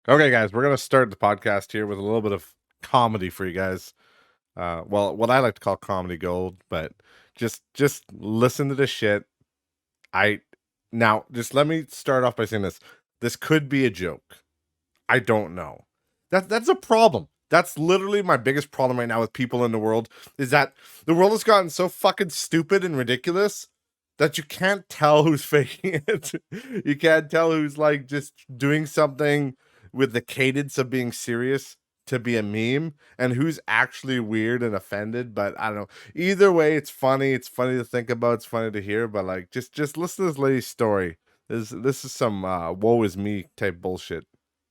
Okay, guys, we're gonna start the podcast here with a little bit of comedy for you guys. Well, what I like to call comedy gold, but just listen to this shit. I Now just let me start off by saying this. This could be a joke. I don't know. That's a problem. That's literally my biggest problem right now with people in the world is that the world has gotten so fucking stupid and ridiculous that you can't tell who's faking it. You can't tell who's like just doing something with the cadence of being serious to be a meme and who's actually weird and offended. But I don't know. Either way, it's funny. It's funny to think about. It's funny to hear. But like, just listen to this lady's story. This is some woe is me type bullshit.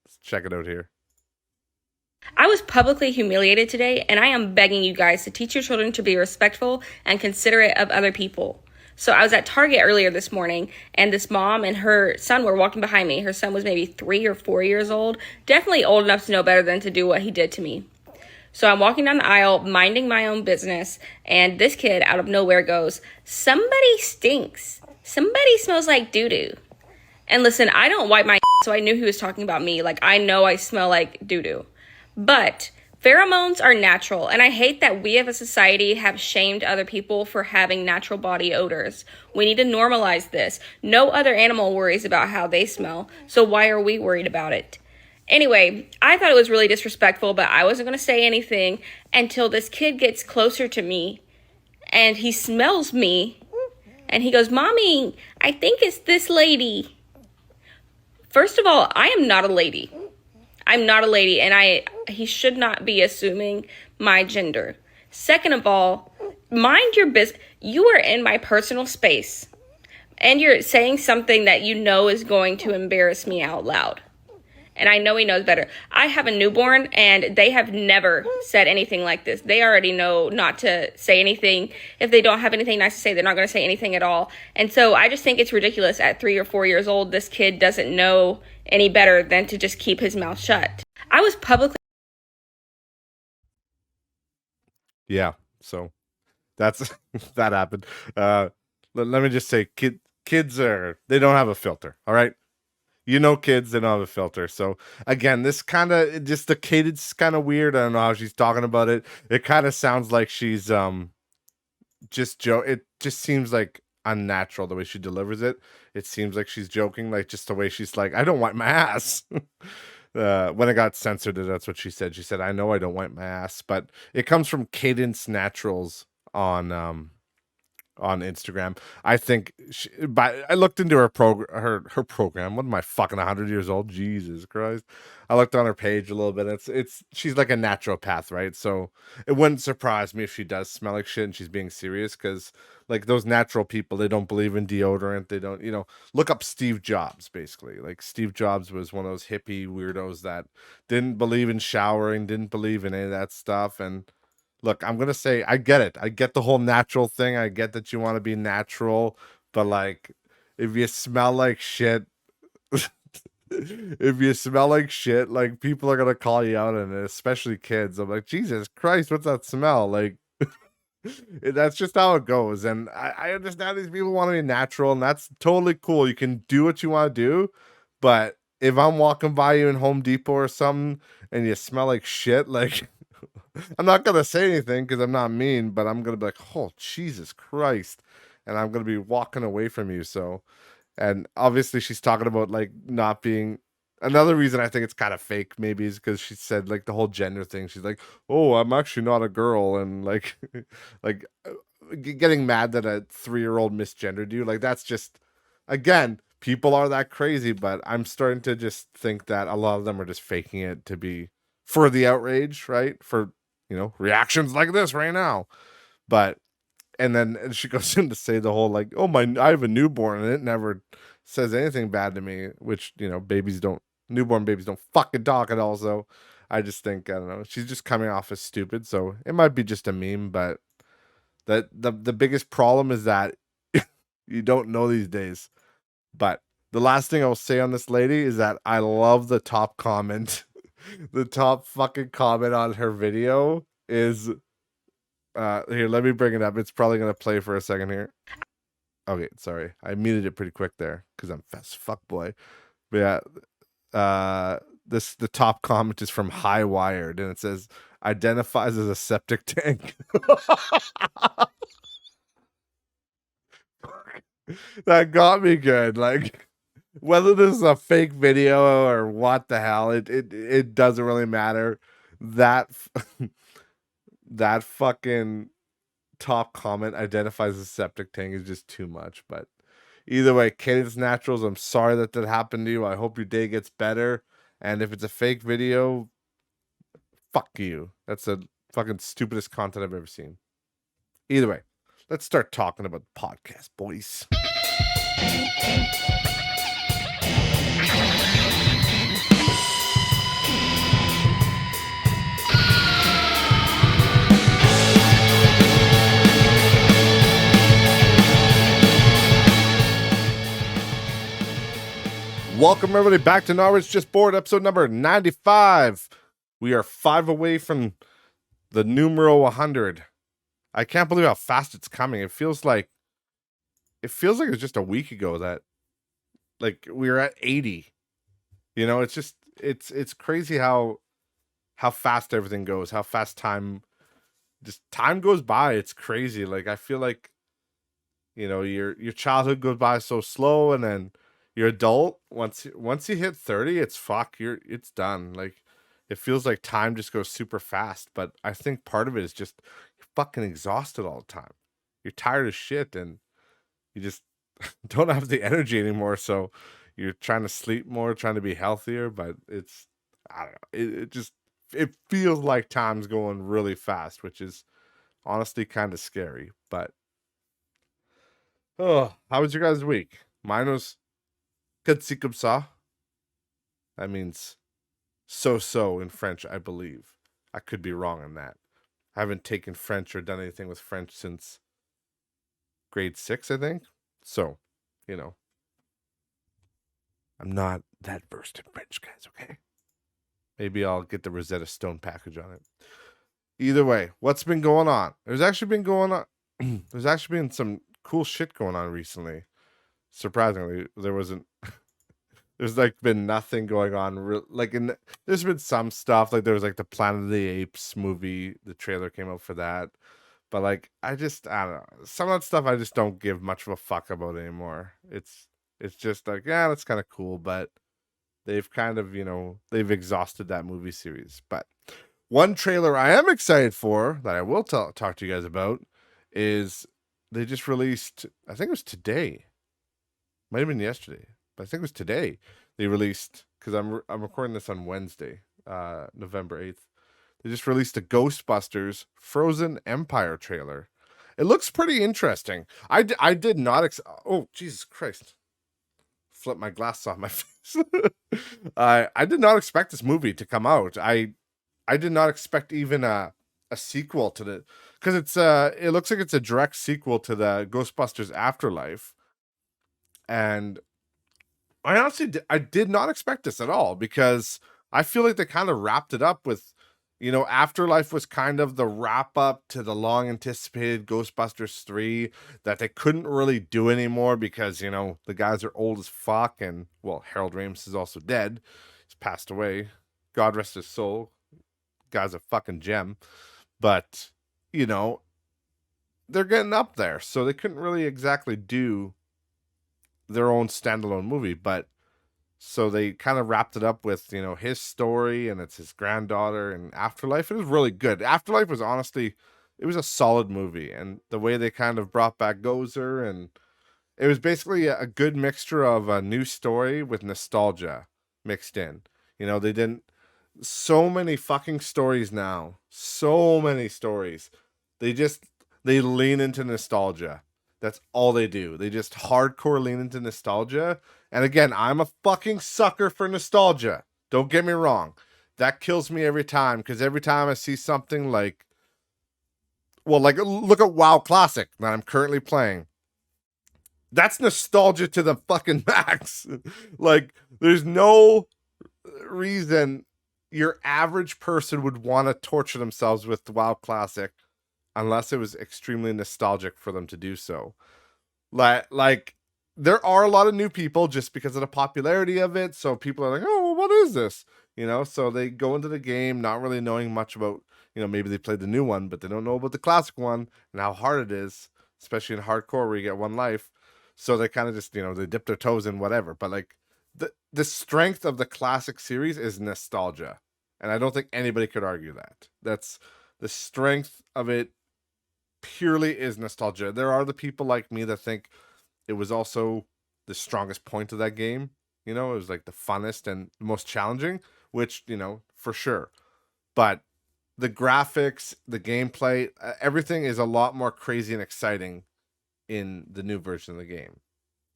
Let's check it out here. I was publicly humiliated today, and I am begging you guys to teach your children to be respectful and considerate of other people. So I was at Target earlier this morning, and this mom and her son were walking behind me. Her son was maybe 3 or 4 years old, definitely old enough to know better than to do what he did to me. So I'm walking down the aisle, minding my own business, and this kid out of nowhere goes, "Somebody stinks. Somebody smells like doo-doo." And listen, I don't wipe my so I knew he was talking about me. Like, I know I smell like doo-doo. But pheromones are natural, and I hate that we as a society have shamed other people for having natural body odors. We need to normalize this. No other animal worries about how they smell, so why are we worried about it? Anyway, I thought it was really disrespectful, but I wasn't going to say anything until this kid gets closer to me, and he smells me, and he goes, "Mommy, I think it's this lady." First of all, I am not a lady. I'm not a lady, and he should not be assuming my gender. Second of all, mind your business. You are in my personal space, and you're saying something that you know is going to embarrass me out loud. And I know he knows better. I have a newborn, and they have never said anything like this. They already know not to say anything. If they don't have anything nice to say, they're not going to say anything at all. And so I just think it's ridiculous. At 3 or 4 years old, this kid doesn't know any better than to just keep his mouth shut. I was publicly Yeah, so that's that happened. Let me just say, kids they don't have a filter. All right, kids they don't have a filter. So again, this kind of just the cadence kind of weird. I don't know how she's talking about it. It kind of sounds like she's just it just seems like unnatural the way she delivers it. It seems like she's joking, like just the way she's like, I don't wipe my ass. When it got censored, that's what she said. She said, I know I don't wipe my ass, but it comes from Cadence Naturals on Instagram. I think but I looked into her program. What am I, fucking 100 years old? Jesus Christ. I looked on her page a little bit. It's she's like a naturopath, right? So it wouldn't surprise me if she does smell like shit and she's being serious, cuz like those natural people, they don't believe in deodorant. They don't, look up Steve Jobs basically. Like Steve Jobs was one of those hippie weirdos that didn't believe in showering, didn't believe in any of that stuff. And look, I'm gonna say I get it. I get the whole natural thing. I get that you want to be natural, but like, if you smell like shit, if you smell like shit, like people are gonna call you out on it, especially kids. I'm like, Jesus Christ, what's that smell? Like, that's just how it goes. And I understand these people want to be natural, and that's totally cool. You can do what you want to do, but if I'm walking by you in Home Depot or something and you smell like shit, like I'm not gonna say anything because I'm not mean, but I'm gonna be like, "Oh, Jesus Christ," and I'm gonna be walking away from you. So, and obviously, she's talking about like not being. Another reason I think it's kind of fake, maybe, is because she said like the whole gender thing. She's like, "Oh, I'm actually not a girl," and like, like getting mad that a 3-year-old misgendered you. Like that's just, again, people are that crazy. But I'm starting to just think that a lot of them are just faking it to be for the outrage, right? For reactions like this right now. But and then she goes in to say the whole like, oh, I have a newborn and it never says anything bad to me, which newborn babies don't fucking talk at all. So I just think, I don't know, she's just coming off as stupid. So it might be just a meme, but that the biggest problem is that you don't know these days. But the last thing I'll say on this lady is that I love the top comment. The top fucking comment on her video is here, let me bring it up. It's probably gonna play for a second here. Okay, sorry. I muted it pretty quick there because I'm fast fuck boy. But yeah, the top comment is from High Wired, and it says identifies as a septic tank. That got me good. Like, whether this is a fake video or what the hell, it doesn't really matter. That that fucking top comment identifies as a septic tank is just too much. But either way, Katie's Naturals, I'm sorry that happened to you. I hope your day gets better. And if it's a fake video, fuck you. That's the fucking stupidest content I've ever seen. Either way, let's start talking about the podcast, boys. Welcome everybody back to NRJB Board, episode number 95. We are 5 away from the numero 100. I can't believe how fast it's coming. It feels like it was just a week ago that like we were at 80. You know, it's crazy how fast everything goes, how fast time goes by. It's crazy. Like I feel like, you know, your childhood goes by so slow, and then your adult, once you hit 30, it's done. Like it feels like time just goes super fast. But I think part of it is just you're fucking exhausted all the time. You're tired of shit, and you just don't have the energy anymore. So you're trying to sleep more, trying to be healthier, but I don't know. It feels like time's going really fast, which is honestly kind of scary. But how was your guys' week? Mine was Katsi comme ça. That means so in French, I believe. I could be wrong on that. I haven't taken French or done anything with French since grade 6, I think. So, you know, I'm not that versed in French, guys, okay? Maybe I'll get the Rosetta Stone package on it. Either way, what's been going on? There's actually been some cool shit going on recently. Surprisingly, there's like been nothing going on. There's been some stuff, like there was like the Planet of the Apes movie, the trailer came out for that. But like I don't know. Some of that stuff I just don't give much of a fuck about anymore. It's just like, yeah, that's kind of cool, but they've kind of, you know, they've exhausted that movie series. But one trailer I am excited for that I will talk to you guys about is they just released, I think it was today. Might have been yesterday, but I think it was today. They released, because I'm recording this on Wednesday, November 8th. They just released a Ghostbusters Frozen Empire trailer. It looks pretty interesting. I did not oh, Jesus Christ. Flip my glasses off my face. I did not expect this movie to come out. I did not expect even a sequel to the, because it looks like it's a direct sequel to the Ghostbusters Afterlife. And I honestly I did not expect this at all, because I feel like they kind of wrapped it up with, you know, Afterlife was kind of the wrap up to the long anticipated Ghostbusters 3 that they couldn't really do anymore because, you know, the guys are old as fuck, and well, Harold Ramis is also dead. He's passed away. God rest his soul. Guy's a fucking gem. But, you know, they're getting up there, so they couldn't really exactly do their own standalone movie, but so they kind of wrapped it up with, you know, his story, and it's his granddaughter, and Afterlife. It was really good. Afterlife was honestly, it was a solid movie, and the way they kind of brought back Gozer, and it was basically a good mixture of a new story with nostalgia mixed in. You know, they didn't, so many fucking stories now, so many stories. They lean into nostalgia. That's all they do. They just hardcore lean into nostalgia. And again, I'm a fucking sucker for nostalgia. Don't get me wrong. That kills me every time, because every time I see something like, well, like look at WoW Classic that I'm currently playing. That's nostalgia to the fucking max. Like, there's no reason your average person would want to torture themselves with WoW Classic unless it was extremely nostalgic for them to do so. Like there are a lot of new people just because of the popularity of it. So people are like, oh, what is this? So they go into the game not really knowing much about, maybe they played the new one, but they don't know about the classic one and how hard it is, especially in hardcore where you get one life. So they kind of just, they dip their toes in whatever. But like the strength of the classic series is nostalgia. And I don't think anybody could argue that. That's the strength of it purely is nostalgia. There are the people like me that think it was also the strongest point of that game. It was like the funnest and most challenging, which, for sure. But the graphics, the gameplay, everything is a lot more crazy and exciting in the new version of the game.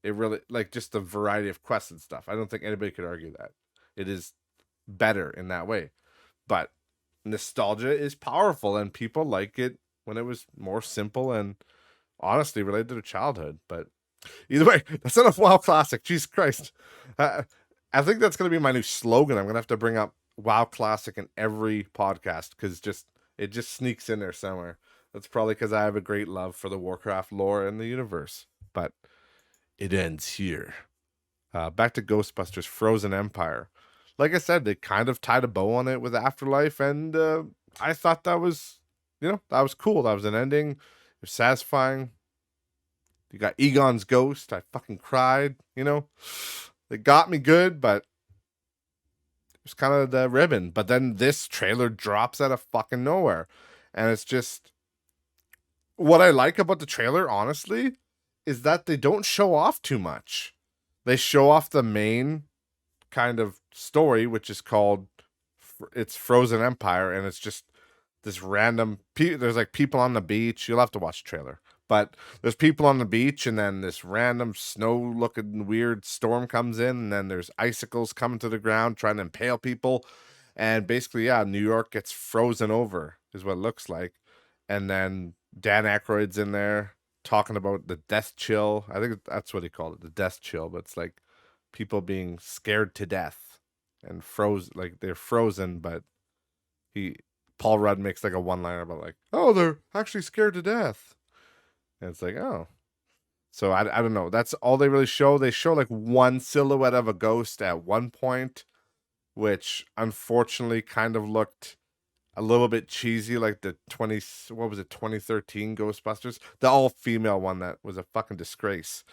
It really, like, just the variety of quests and stuff. I don't think anybody could argue that. It is better in that way. But nostalgia is powerful, and people like it when it was more simple and honestly related to their childhood. But either way, that's enough WoW Classic. Jesus Christ. I think that's going to be my new slogan. I'm going to have to bring up WoW Classic in every podcast because it just sneaks in there somewhere. That's probably because I have a great love for the Warcraft lore and the universe. But it ends here. Back to Ghostbusters Frozen Empire. Like I said, they kind of tied a bow on it with Afterlife, and I thought that was, that was cool. That was an ending. It was satisfying. You got Egon's ghost. I fucking cried, They got me good, but it was kind of the ribbon. But then this trailer drops out of fucking nowhere. And it's just what I like about the trailer, honestly, is that they don't show off too much. They show off the main kind of story, which is called it's Frozen Empire, and it's just this random there's like people on the beach. You'll have to watch the trailer. But there's people on the beach, and then this random snow-looking weird storm comes in, and then there's icicles coming to the ground trying to impale people. And basically, yeah, New York gets frozen over, is what it looks like. And then Dan Aykroyd's in there talking about the death chill. I think that's what he called it, the death chill. But it's like people being scared to death and froze, like they're frozen, but he Paul Rudd makes like a one-liner about like, oh, they're actually scared to death. And it's like, oh. So I don't know. That's all they really show. They show like one silhouette of a ghost at one point, which unfortunately kind of looked a little bit cheesy, like the 2013 Ghostbusters, the all-female one that was a fucking disgrace.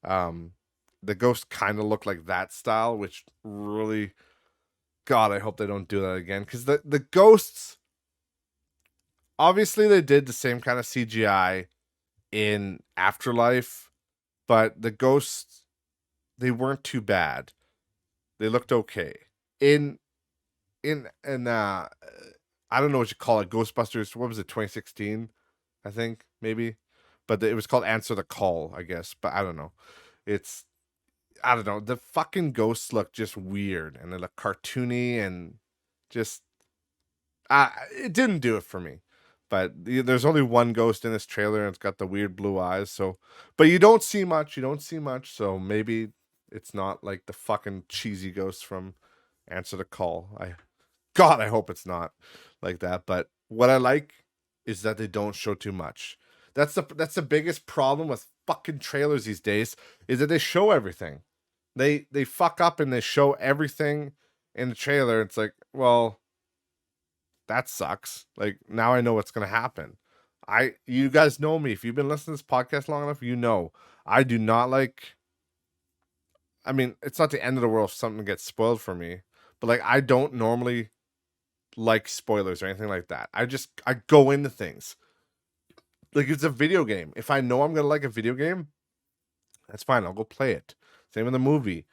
Um, the ghost kind of looked like that style, which really, God, I hope they don't do that again. Because the ghosts, obviously they did the same kind of CGI in Afterlife, but the ghosts, they weren't too bad. They looked okay. In I don't know what you call it, Ghostbusters, what was it, 2016? I think, maybe. But it was called Answer the Call, I guess. But I don't know. It's I don't know. The fucking ghosts look just weird and they look cartoony and just it didn't do it for me. But there's only one ghost in this trailer, and it's got the weird blue eyes. So, but you don't see much. You don't see much. So maybe it's not like the fucking cheesy ghost from Answer the Call. God, I hope it's not like that. But what I like is that they don't show too much. That's the biggest problem with fucking trailers these days is that they show everything. They fuck up and they show everything in the trailer. It's like, well, that sucks. Like, now I know what's gonna happen. You guys know me. If you've been listening to this podcast long enough, you know I do not like. I mean, it's not the end of the world if something gets spoiled for me, but like I don't normally like spoilers or anything like that. I go into things like it's a video game. If I know I'm gonna like a video game, that's fine. I'll go play it. Same with a movie.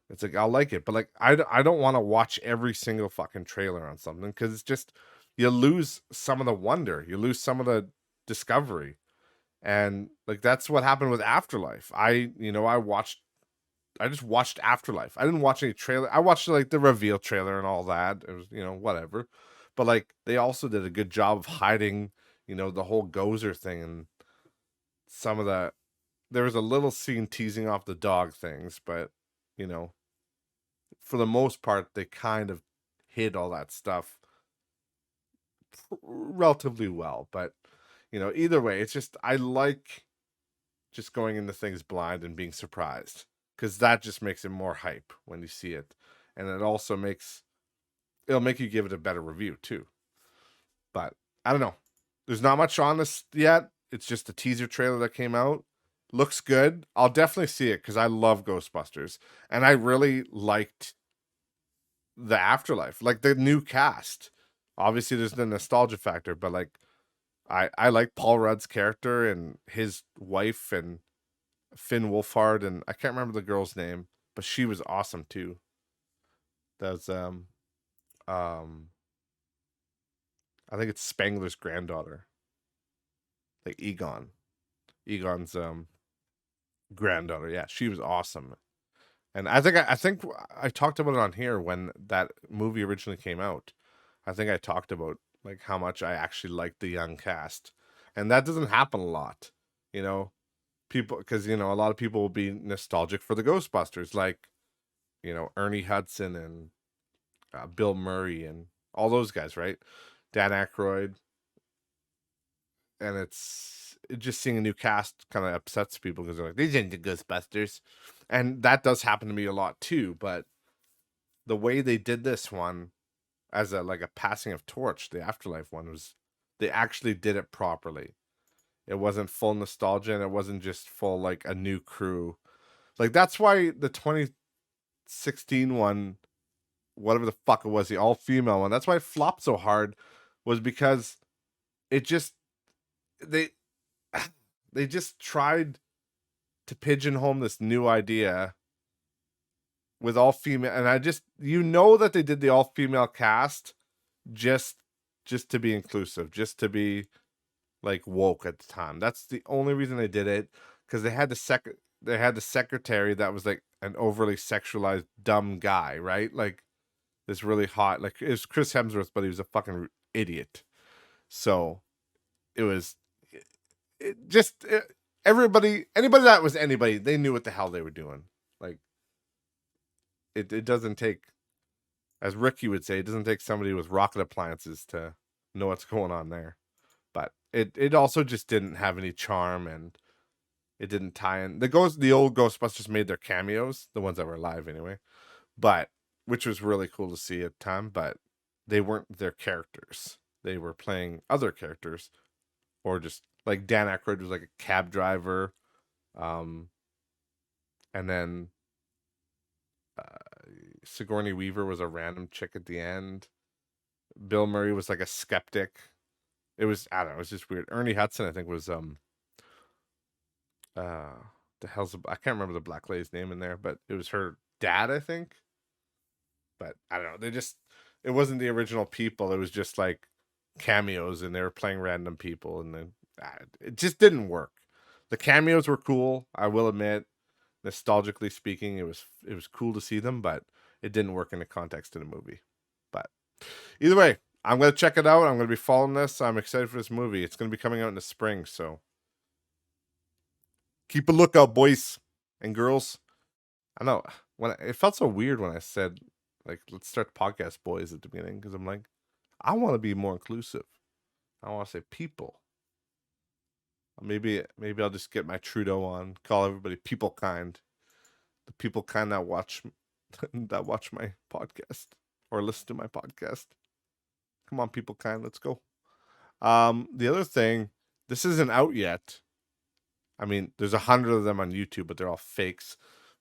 It's like I'll like it, but like I don't want to watch every single fucking trailer on something because it's just you lose some of the wonder, you lose some of the discovery, and like that's what happened with Afterlife. I just watched Afterlife. I didn't watch any trailer. I watched like the reveal trailer and all that. It was whatever, but like they also did a good job of hiding the whole Gozer thing and some of the there was a little scene teasing off the dog things, but you know for the most part, they kind of hid all that stuff relatively well. But either way, it's just I like just going into things blind and being surprised because that just makes it more hype when you see it, and it also makes it'll make you give it a better review too. But I don't know. There's not much on this yet. It's just a teaser trailer that came out. Looks good. I'll definitely see it because I love Ghostbusters. And I really liked the Afterlife, like the new cast. Obviously, there's the nostalgia factor, but like I like Paul Rudd's character and his wife and Finn Wolfhard, and I can't remember the girl's name, but she was awesome too. That's um I think it's Spangler's granddaughter, like Egon's granddaughter. Yeah, she was awesome. And I think I talked about it on here when that movie originally came out. I think I talked about like how much I actually liked the young cast. And that doesn't happen a lot, you know. People, because a lot of people will be nostalgic for the Ghostbusters, like Ernie Hudson and Bill Murray and all those guys, right? Dan Aykroyd, and just seeing a new cast kind of upsets people because they're like, these ain't the Ghostbusters, and that does happen to me a lot too. But the way they did this one as a passing of torch, the Afterlife one, was they actually did it properly. It wasn't full nostalgia, and it wasn't just full like a new crew. Like that's why the 2016 one, whatever the fuck it was, the all female one, that's why it flopped so hard, was because it just they they just tried to pigeonhole this new idea with all female, and I just that they did the all female cast just to be inclusive, just to be like woke at the time. That's the only reason they did it, because they had the secretary that was like an overly sexualized dumb guy, right? Like this really hot, like it was Chris Hemsworth, but he was a fucking idiot. So it was anybody that was anybody, they knew what the hell they were doing. Like it doesn't take, as Ricky would say, it doesn't take somebody with rocket appliances to know what's going on there. But it also just didn't have any charm, and it didn't tie in. The old Ghostbusters made their cameos, the ones that were alive anyway, but which was really cool to see at the time. But they weren't their characters; they were playing other characters, or just like Dan Aykroyd was like a cab driver, and then Sigourney Weaver was a random chick at the end. Bill Murray was like a skeptic. It was, I don't know, it was just weird. Ernie Hudson, I think, was the hell's I can't remember the black lady's name in there, but it was her dad, I think. But I don't know. It wasn't the original people. It was just like cameos, and they were playing random people, and then it just didn't work. The cameos were cool, I will admit. Nostalgically speaking, it was cool to see them, but it didn't work in the context of the movie. But either way, I'm gonna check it out. I'm gonna be following this. I'm excited for this movie. It's gonna be coming out in the spring, so keep a lookout, boys and girls. I know it felt so weird when I said like let's start the podcast, boys, at the beginning, because I'm like, I want to be more inclusive. I want to say people. Maybe I'll just get my Trudeau on, call everybody people kind. The people kind that watch my podcast or listen to my podcast. Come on, people kind, let's go. The other thing, this isn't out yet. I mean, there's 100 of them on YouTube, but they're all fakes.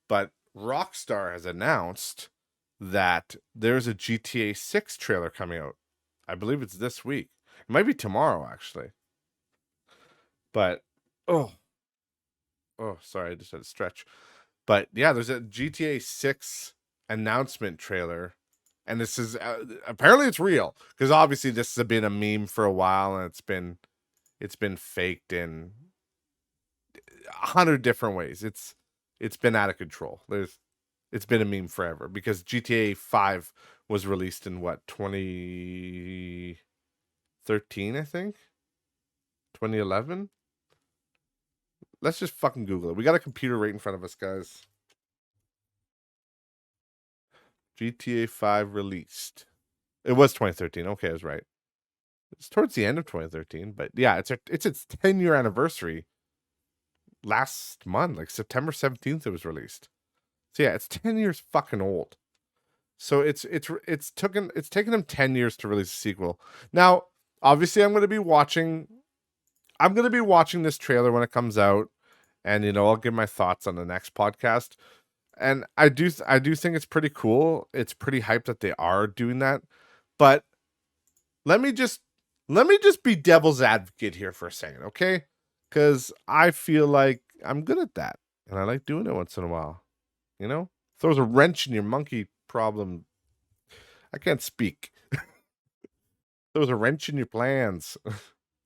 But Rockstar has announced that there's a GTA 6 trailer coming out. I believe it's this week. It might be tomorrow, actually. But sorry, I just had to stretch. But yeah, there's a GTA 6 announcement trailer, and this is apparently it's real, because obviously this has been a meme for a while, and it's been faked in 100 different ways. It's been out of control. It's been a meme forever, because GTA 5 was released in what, 2013, I think, 2011. Let's just fucking Google it. We got a computer right in front of us, guys. GTA 5 released. It was 2013. Okay, I was right. It's towards the end of 2013, but yeah, it's its 10-year anniversary last month, like September 17th it was released. So yeah, it's 10 years fucking old. So it's taken them 10 years to release a sequel. Now, obviously, I'm gonna be watching this trailer when it comes out, and I'll give my thoughts on the next podcast. And I do think it's pretty cool. It's pretty hyped that they are doing that. But let me just let me just be devil's advocate here for a second, okay? Because I feel like I'm good at that, and I like doing it once in a while. Throws a wrench in your monkey problem. I can't speak. Throws a wrench in your plans.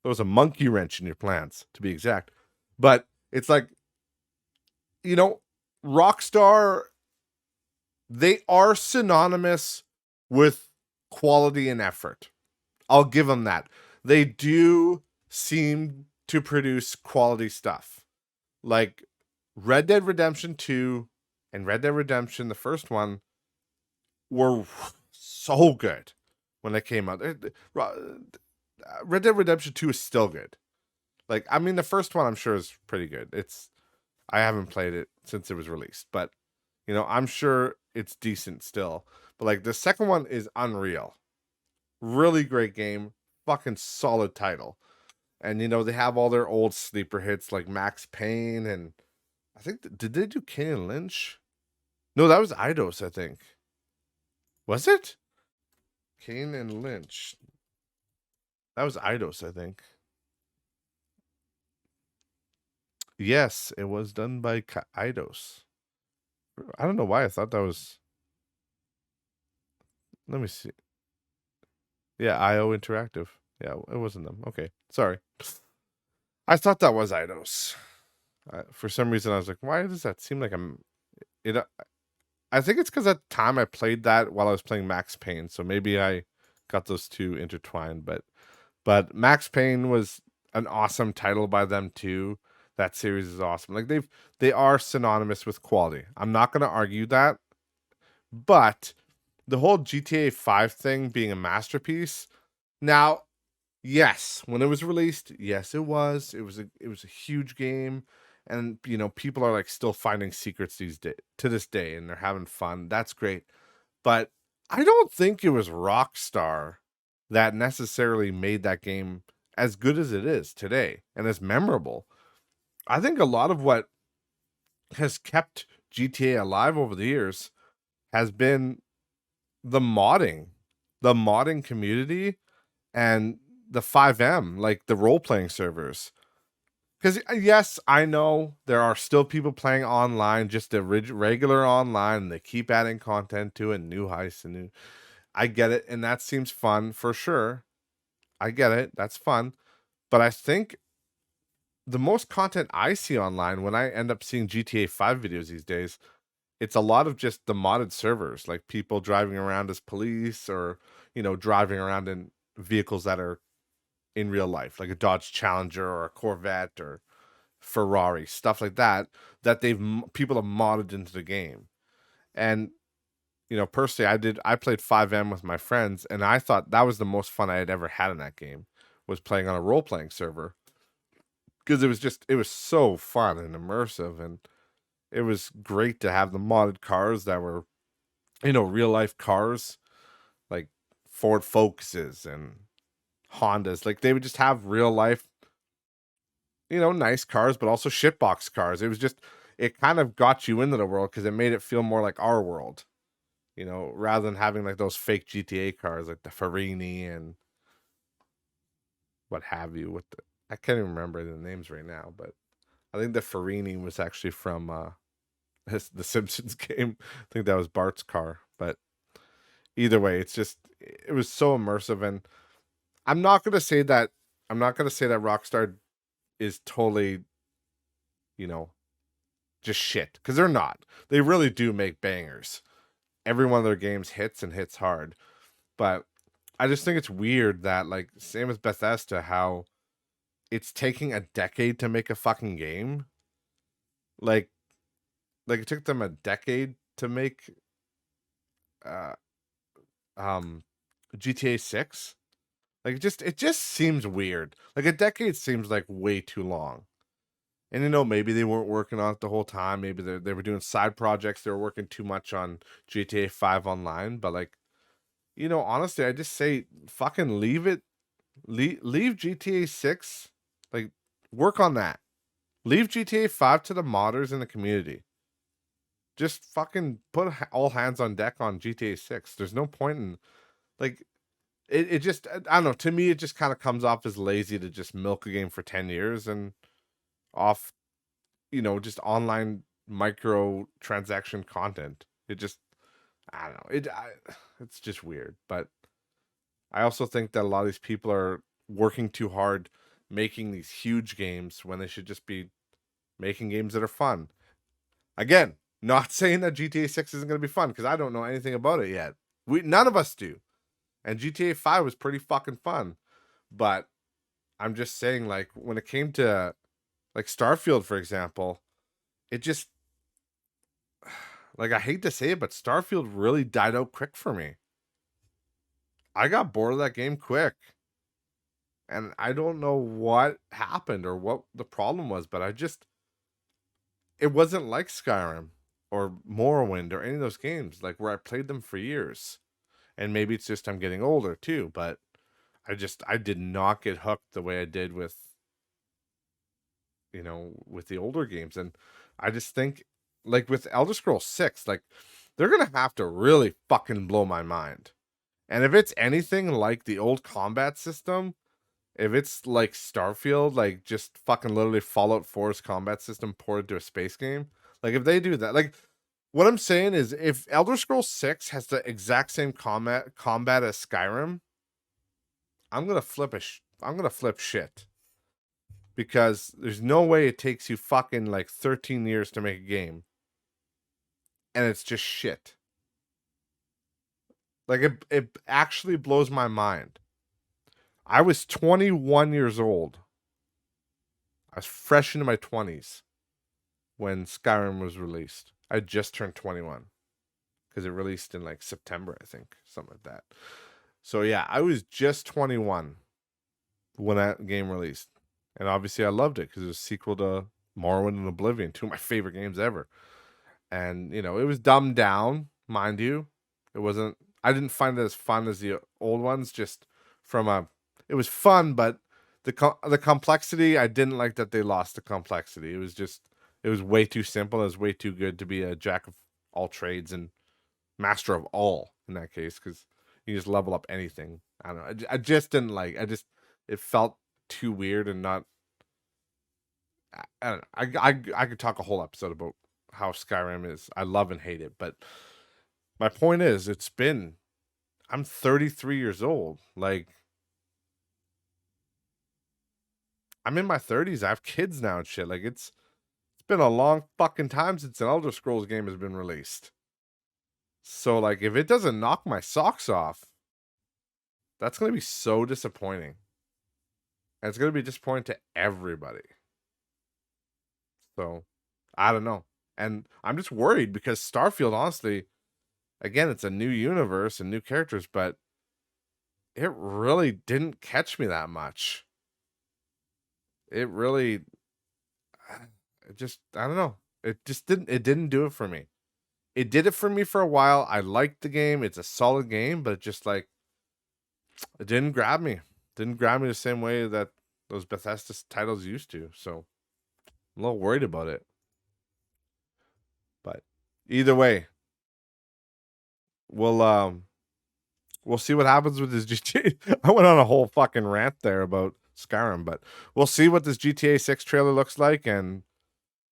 Throws a monkey wrench in your plans, to be exact. But it's like, you know, Rockstar, they are synonymous with quality and effort. I'll give them that. They do seem to produce quality stuff. Like Red Dead Redemption 2 and Red Dead Redemption, the first one, were so good when they came out. Red Dead Redemption 2 is still good. Like, I mean, the first one I'm sure is pretty good. I haven't played it since it was released, but I'm sure it's decent still. But like the second one is unreal. Really great game, fucking solid title. And they have all their old sleeper hits like Max Payne, and I think did they do Kane and Lynch? No, that was Eidos, I think. Was it? Kane and Lynch. That was Eidos, I think. Yes, it was done by Eidos. I don't know why I thought that was. Let me see. Yeah, IO Interactive. Yeah, it wasn't them. Okay, sorry. I thought that was Eidos. For some reason, I was like, why does that seem like I'm? It. I think it's because at the time I played that while I was playing Max Payne, so maybe I got those two intertwined. But Max Payne was an awesome title by them too. That series is awesome. Like they are synonymous with quality. I'm not going to argue that, but the whole GTA 5 thing being a masterpiece. Now, yes, when it was released, yes, it was. It was a huge game, and people are like still finding secrets to this day, and they're having fun. That's great, but I don't think it was Rockstar that necessarily made that game as good as it is today and as memorable. I think a lot of what has kept GTA alive over the years has been the modding community, and the 5M, like the role playing servers. Because, yes, I know there are still people playing online, just a regular online, and they keep adding content to it, new heists and new. I get it, and that seems fun for sure. I get it, that's fun. But I think the most content I see online when I end up seeing GTA 5 videos these days, it's a lot of just the modded servers, like people driving around as police or, driving around in vehicles that are in real life, like a Dodge Challenger or a Corvette or Ferrari, stuff like that, that people have modded into the game. And personally, I played 5M with my friends, and I thought that was the most fun I had ever had in that game, was playing on a role playing server, because it was so fun and immersive, and it was great to have the modded cars that were real life cars, like Ford Focuses and Hondas. Like they would just have real life, nice cars, but also shitbox cars. It kind of got you into the world because it made it feel more like our world, rather than having like those fake GTA cars like the Farini and what have you. I can't even remember the names right now, but I think the Farini was actually from the Simpsons game. I think that was Bart's car, but either way, it was so immersive. And I'm not gonna say that Rockstar is totally, you know, just shit, because they're not. They really do make bangers. Every one of their games hits and hits hard. But I just think it's weird that, like, same as Bethesda, how it's taking a decade to make a fucking game. Like it took them a decade to make uh um GTA 6. Like it just seems weird. Like a decade seems like way too long. And maybe they weren't working on it the whole time. Maybe they were doing side projects. They were working too much on GTA 5 online. But like, honestly, I just say fucking leave it. Leave GTA 6. Like, work on that. Leave GTA 5 to the modders in the community. Just fucking put all hands on deck on GTA 6. There's no point in, like, it just, I don't know. To me, it just kind of comes off as lazy to just milk a game for 10 years and off, just online micro transaction content. It just, I don't know. It's just weird. But I also think that a lot of these people are working too hard making these huge games when they should just be making games that are fun. Again, not saying that GTA 6 isn't going to be fun because I don't know anything about it yet. None of us do. And GTA 5 was pretty fucking fun. But I'm just saying, like, when it came to like Starfield, for example, it just, like, I hate to say it, but Starfield really died out quick for me. I got bored of that game quick. And I don't know what happened or what the problem was, but it wasn't like Skyrim or Morrowind or any of those games, like where I played them for years. And maybe it's just I'm getting older too, but I did not get hooked the way I did with, with the older games. And I just think, like with Elder Scrolls 6, like they're going to have to really fucking blow my mind. And if it's anything like the old combat system, if it's like Starfield, like just fucking literally Fallout 4's combat system ported to a space game, like if they do that, like what I'm saying is if Elder Scrolls 6 has the exact same combat as Skyrim, I'm going to I'm going to flip shit. Because there's no way it takes you fucking like 13 years to make a game. And it's just shit. Like it actually blows my mind. I was 21 years old. I was fresh into my 20s when Skyrim was released. I just turned 21 because it released in like September, I think, something like that. So yeah, I was just 21 when that game released. And obviously I loved it because it was a sequel to Morrowind and Oblivion, two of my favorite games ever. And, it was dumbed down, mind you. I didn't find it as fun as the old ones, just it was fun, but the complexity, I didn't like that they lost the complexity. It was way too simple. It was way too good to be a jack of all trades and master of all in that case, because you just level up anything. I don't know. I just didn't like. It felt too weird and not. I don't know. I could talk a whole episode about how Skyrim is. I love and hate it, but my point is, I'm 33 years old. Like, I'm in my 30s. I have kids now and shit. Like, it's been a long fucking time since an Elder Scrolls game has been released. So, like, if it doesn't knock my socks off, that's going to be so disappointing. And it's going to be disappointing to everybody. So, I don't know. And I'm just worried because Starfield, honestly, again, it's a new universe and new characters, but it really didn't catch me that much. It really, I don't know. It didn't do it for me. It did it for me for a while. I liked the game. It's a solid game, but it just like, it didn't grab me. Didn't grab me the same way that those Bethesda titles used to. So I'm a little worried about it. But either way, we'll we'll see what happens with this GTA. I went on a whole fucking rant there about Skyrim, but we'll see what this GTA 6 trailer looks like, and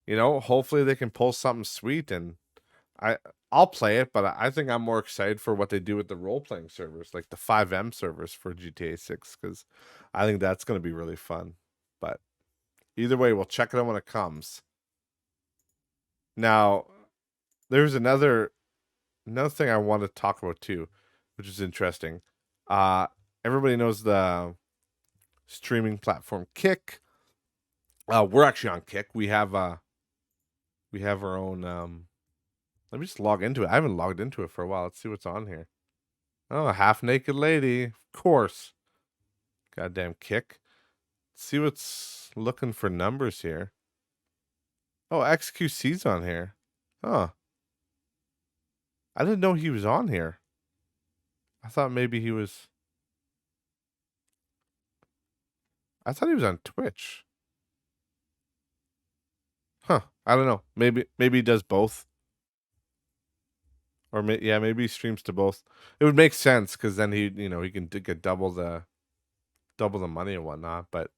hopefully they can pull something sweet. And I'll play it, but I think I'm more excited for what they do with the role playing servers, like the 5M servers for GTA 6, because I think that's going to be really fun. But either way, we'll check it out when it comes. Now, there's another thing I want to talk about too, which is interesting. Everybody knows the streaming platform Kick. We're actually on Kick. We have our own. Let me just log into it. I haven't logged into it for a while. Let's see what's on here. Oh, a half naked lady, of course. Goddamn Kick. Let's see what's looking for numbers here. Oh, XQC's on here. Huh. I didn't know he was on here. I thought maybe he was. I thought he was on Twitch. Huh. I don't know. Maybe he does both. Or yeah, maybe he streams to both. It would make sense because then he can get double the money and whatnot. But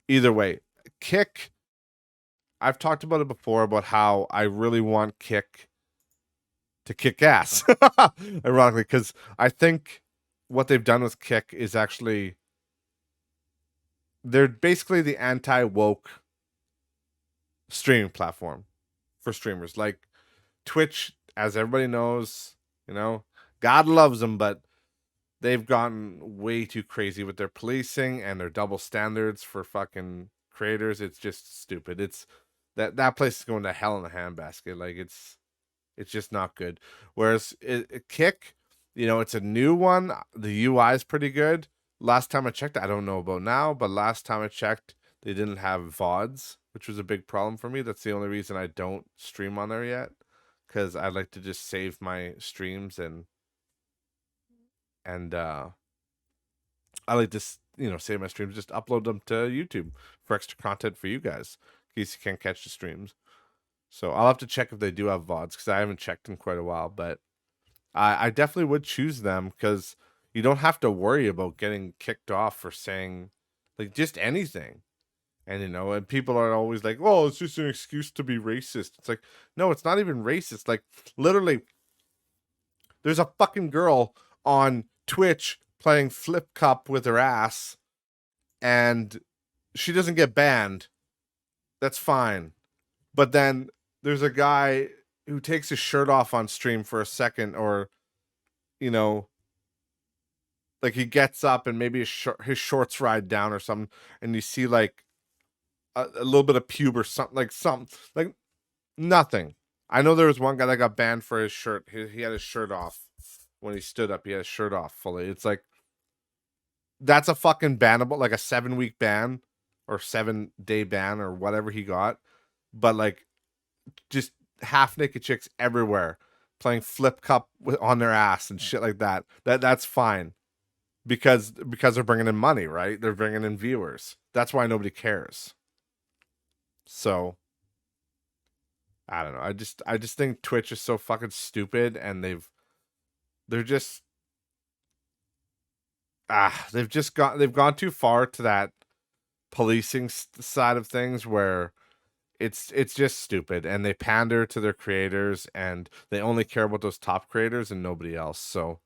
either way, Kick. I've talked about it before about how I really want Kick to kick ass. Ironically, because I think what they've done with Kick is actually they're basically the anti-woke streaming platform for streamers. Like Twitch, as everybody knows, God loves them, but they've gotten way too crazy with their policing and their double standards for fucking creators. It's just stupid. It's that place is going to hell in a handbasket. Like it's just not good. Whereas Kick, it's a new one. The UI is pretty good. Last time I checked, I don't know about now, but last time I checked, they didn't have VODs, which was a big problem for me. That's the only reason I don't stream on there yet, because I like to just save my streams and I like to save my streams, just upload them to YouTube for extra content for you guys in case you can't catch the streams. So I'll have to check if they do have VODs because I haven't checked in quite a while, but I definitely would choose them because you don't have to worry about getting kicked off for saying like just anything. And people are always like, "Oh, it's just an excuse to be racist." It's like, no, it's not even racist. Like literally, there's a fucking girl on Twitch playing Flip Cup with her ass, and she doesn't get banned. That's fine. But then there's a guy who takes his shirt off on stream for a second, or you know, like he gets up and maybe his shorts ride down or something, and you see like a little bit of pube or something like nothing. I know there was one guy that got banned for his shirt. He had his shirt off when he stood up. He had his shirt off fully. It's like that's a fucking bannable, like a 7-week ban or 7-day ban or whatever he got. But like just half naked chicks everywhere playing Flip Cup on their ass and shit like that. That's fine because they're bringing in money, right? They're bringing in viewers. That's why nobody cares. So I don't know. I just think Twitch is so fucking stupid, and they're just they've gone too far to that policing side of things where it's just stupid, and they pander to their creators, and they only care about those top creators and nobody else. So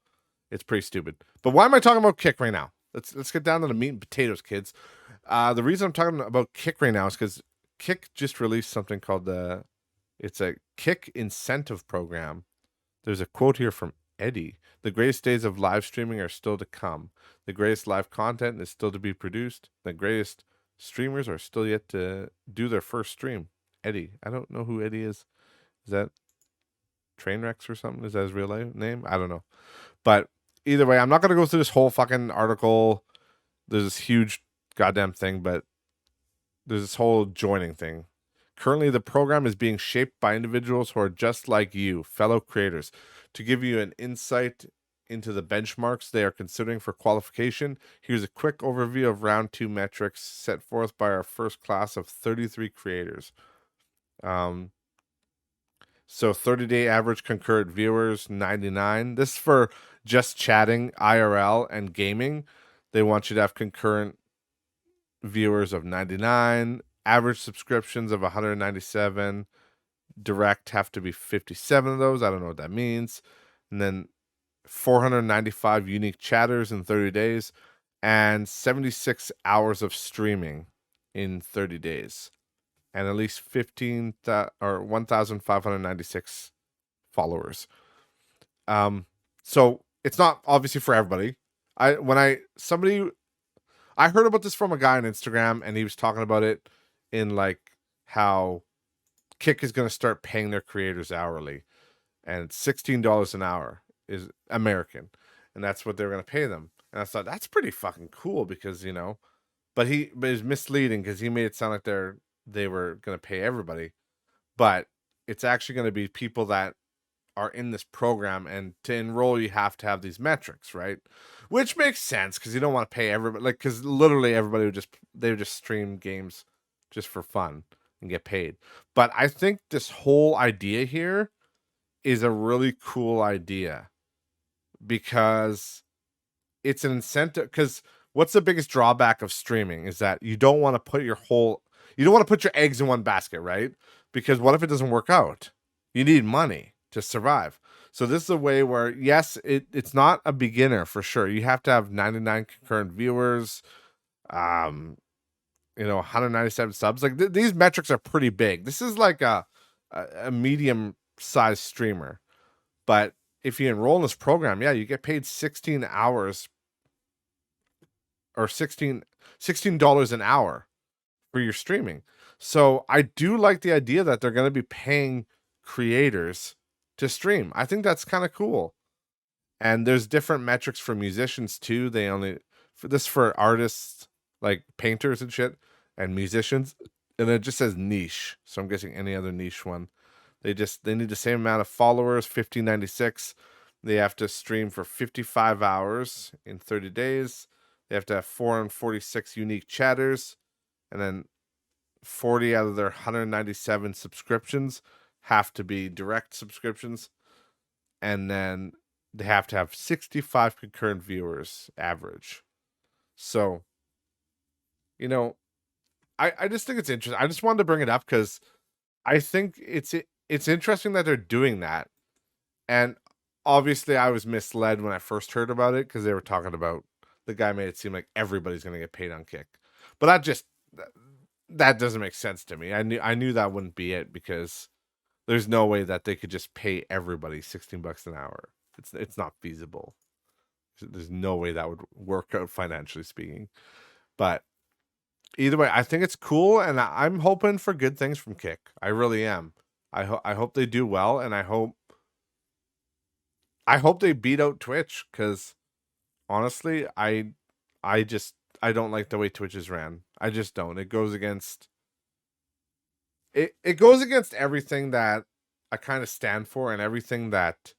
it's pretty stupid. But why am I talking about Kick right now? Let's get down to the meat and potatoes, kids. The reason I'm talking about Kick right now is because Kick just released something called it's a Kick incentive program. There's a quote here from Eddie. The greatest days of live streaming are still to come. The greatest live content is still to be produced. The greatest streamers are still yet to do their first stream. Eddie. I don't know who Eddie is. Is that Trainwrecks or something? Is that his real name? I don't know. But either way, I'm not going to go through this whole fucking article. There's this huge goddamn thing, but there's this whole joining thing. Currently, the program is being shaped by individuals who are just like you, fellow creators. To give you an insight into the benchmarks they are considering for qualification, here's a quick overview of round 2 metrics set forth by our first class of 33 creators. So 30-day average concurrent viewers, 99. This is for just chatting, IRL, and gaming. They want you to have concurrent viewers of 99, average subscriptions of 197, direct have to be 57 of those. I don't know what that means. And then 495 unique chatters in 30 days and 76 hours of streaming in 30 days. And at least 1,596 followers. So it's not obviously for everybody. I heard about this from a guy on Instagram, and he was talking about it in like how Kick is going to start paying their creators hourly, and $16 an hour is American, and that's what they're going to pay them. And I thought that's pretty fucking cool because but it was misleading because he made it sound like they're they were going to pay everybody, but it's actually going to be people that are in this program, and to enroll you have to have these metrics, right? Which makes sense because you don't want to pay everybody, like, because literally everybody would just stream games just for fun and get paid. But I think this whole idea here is a really cool idea because it's an incentive. Because what's the biggest drawback of streaming is that you don't want to put your eggs in one basket, right? Because what if it doesn't work out? You need money to survive. So this is a way where, yes, it's not a beginner for sure. You have to have 99 concurrent viewers, 197 subs. Like these metrics are pretty big. This is like a medium sized streamer. But if you enroll in this program, yeah, you get paid 16 hours or $16 an hour for your streaming. So I do like the idea that they're going to be paying creators to stream. I think that's kind of cool. And there's different metrics for musicians too. They only for artists like painters and shit and musicians, and it just says niche. So I'm guessing any other niche one. They need the same amount of followers, 1596. They have to stream for 55 hours in 30 days. They have to have 446 unique chatters, and then 40 out of their 197 subscriptions have to be direct subscriptions, and then they have to have 65 concurrent viewers average. So, I just think it's interesting. I just wanted to bring it up because I think it's interesting that they're doing that. And obviously I was misled when I first heard about it because they were talking about the guy made it seem like everybody's going to get paid on Kick. But that doesn't make sense to me. I knew that wouldn't be it because there's no way that they could just pay everybody $16 an hour. It's not feasible. There's no way that would work out financially speaking. But either way, I think it's cool, and I'm hoping for good things from Kick. I really am. I hope they do well, and I hope they beat out Twitch because honestly, I don't like the way Twitch is ran. I just don't. It goes against everything that I kind of stand for and everything that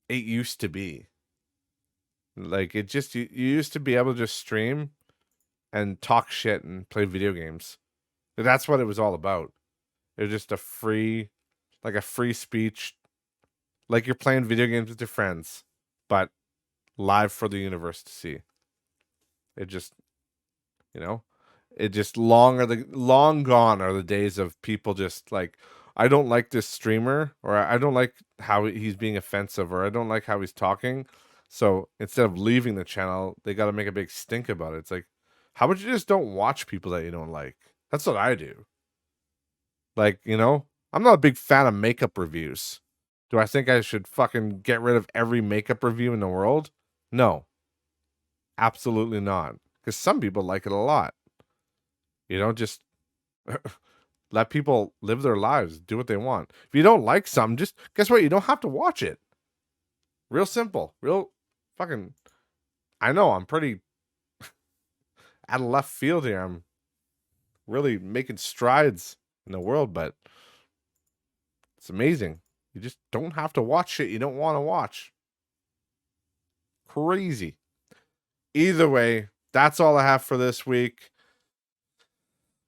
it used to be. Like it just you used to be able to just stream and talk shit and play video games. That's what it was all about. It was just a free speech, like you're playing video games with your friends, but live for the universe to see. It just, you know, long gone are the days of people just like, I don't like this streamer, or I don't like how he's being offensive, or I don't like how he's talking. So instead of leaving the channel, they got to make a big stink about it. It's like, how about you just don't watch people that you don't like? That's what I do. Like, I'm not a big fan of makeup reviews. Do I think I should fucking get rid of every makeup review in the world? No, absolutely not. Because some people like it a lot. Just let people live their lives, do what they want. If you don't like something, just guess what? You don't have to watch it. Real simple. Real fucking. I know I'm pretty out of left field here. I'm really making strides in the world, but it's amazing. You just don't have to watch shit you don't want to watch. Crazy. Either way, that's all I have for this week.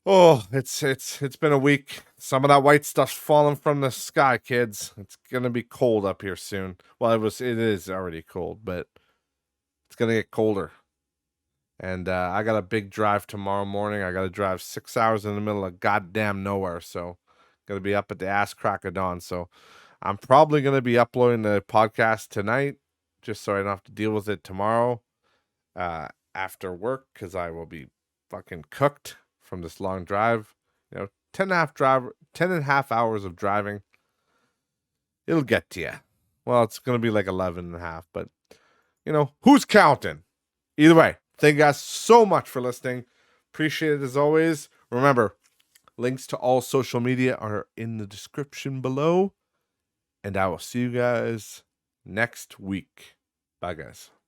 Oh, it's been a week. Some of that white stuff's falling from the sky, kids. It's gonna be cold up here soon. Well, it is already cold, but it's gonna get colder. And I got a big drive tomorrow morning. I got to drive 6 hours in the middle of goddamn nowhere. So, gonna be up at the ass crack of dawn. So, I'm probably gonna be uploading the podcast tonight, just so I don't have to deal with it tomorrow after work, because I will be fucking cooked from this long drive. 10 and a half hours of driving. It'll get to you. Well, it's going to be like 11 and a half, but who's counting? Either way, thank you guys so much for listening. Appreciate it as always. Remember, links to all social media are in the description below, and I will see you guys next week. Bye, guys.